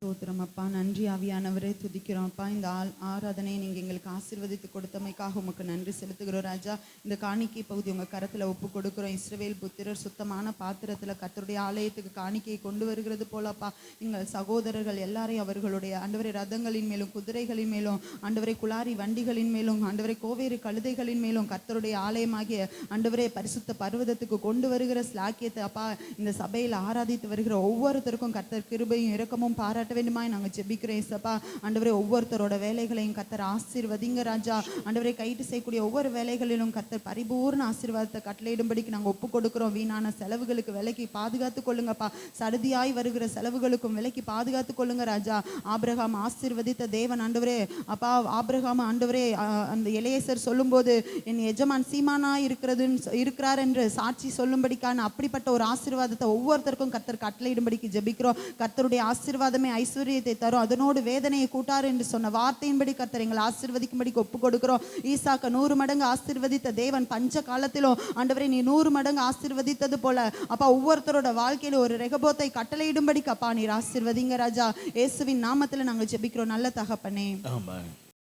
ஸ்தோத்திரம் அப்பா. நன்றி ஆவியானவரே, துதிக்கிறோம் அப்பா. இந்த ஆராதனை நீங்கள் எங்களுக்கு ஆசீர்வதித்து கொடுத்தமைக்காக உமக்கு நன்றி செலுத்துகிறோம் ராஜா. இந்த காணிக்கை பகுதி உங்கள் கரத்தில் ஒப்பு கொடுக்குறோம். இஸ்ரவேல் புத்திரர் சுத்தமான பாத்திரத்தில் கர்த்தருடைய ஆலயத்துக்கு காணிக்கையை கொண்டு வருகிறது போலப்பா, எங்கள் சகோதரர்கள் எல்லாரையும் அவர்களுடைய ஆண்டவரை ரதங்களின் மேலும் குதிரைகளின் மேலும் ஆண்டவரை குளாரி வண்டிகளின் மேலும் ஆண்டவரை கோவேறு கழுதைகளின் மேலும் கர்த்தருடைய ஆலயமாகிய ஆண்டவரே பரிசுத்த பர்வதத்துக்கு கொண்டு வருகிற ஸ்லாக்கியத்தை அப்பா இந்த சபையில் ஆராதித்து வருகிற ஒவ்வொருத்தருக்கும் கர்த்தர் கிருபையும் இரக்கமும் பாராட்ட வேண்டுமாய் நாங்கள் ஜெபிக்கிறோம் ஏசப்பா. ஆண்டவரே ஒவ்வொருத்தரோட வேலைகளையும் கர்த்தர் ஆசீர்வதிங்க ராஜா. ஆண்டவரே கைட்டு செய்யக்கூடிய ஒவ்வொரு வேலைகளிலும் கர்த்தர் பரிபூர்ண ஆசீர்வாதத்தை கட்டளையிடும்படிக்கு நாங்கள் ஒப்பு கொடுக்குறோம். வீணான செலவுகளுக்கு விலைக்கு பாதுகாத்து கொள்ளுங்கப்பா. சடுதியாய் வருகிற செலவுகளுக்கும் விலைக்கு பாதுகாத்து கொள்ளுங்க ராஜா. ஆபிரகாம் ஆசீர்வதித்த தேவன் ஆண்டவரே அப்பா. ஆபிரகாம் ஆண்டவரே அந்த எலியேசர் சொல்லும்போது என் எஜமான் சீமானாய் இருக்கிறார் என்று சாட்சி சொல்லும்படிக்கான அப்படிப்பட்ட ஒரு ஆசீர்வாதத்தை ஒவ்வொருத்தருக்கும் கர்த்தர் கட்டளையிடும்படிக்கு ஜெபிக்கிறோம். கர்த்தருடைய ஆசீர்வாதமே ஐஸ்வர்யத்தை தரும், அதனோடு வேதனையை கூட்டார் என்று சொன்ன வார்த்தையின்படி கர்த்தர் எங்களை ஆசீர்வதிக்கும்படிக்கு ஒப்பு கொடுக்கிறோம். ஈசாக்க 100 மடங்கு ஆசீர்வதித்த தேவன் பஞ்ச காலத்திலும் ஆண்டவரை நீ 100 மடங்கு ஆசீர்வதித்தது போல அப்பா ஒவ்வொருத்தரோட வாழ்க்கையில ஒரு ரெகபோத்தை கட்டளையிடும்படிக்கு அப்பா நீர் ஆசீர்வதிங்க ராஜா. இயேசுவின் நாமத்தில் நாங்கள் ஜெபிக்கிறோம் நல்ல தகப்பனே. ஆமென்.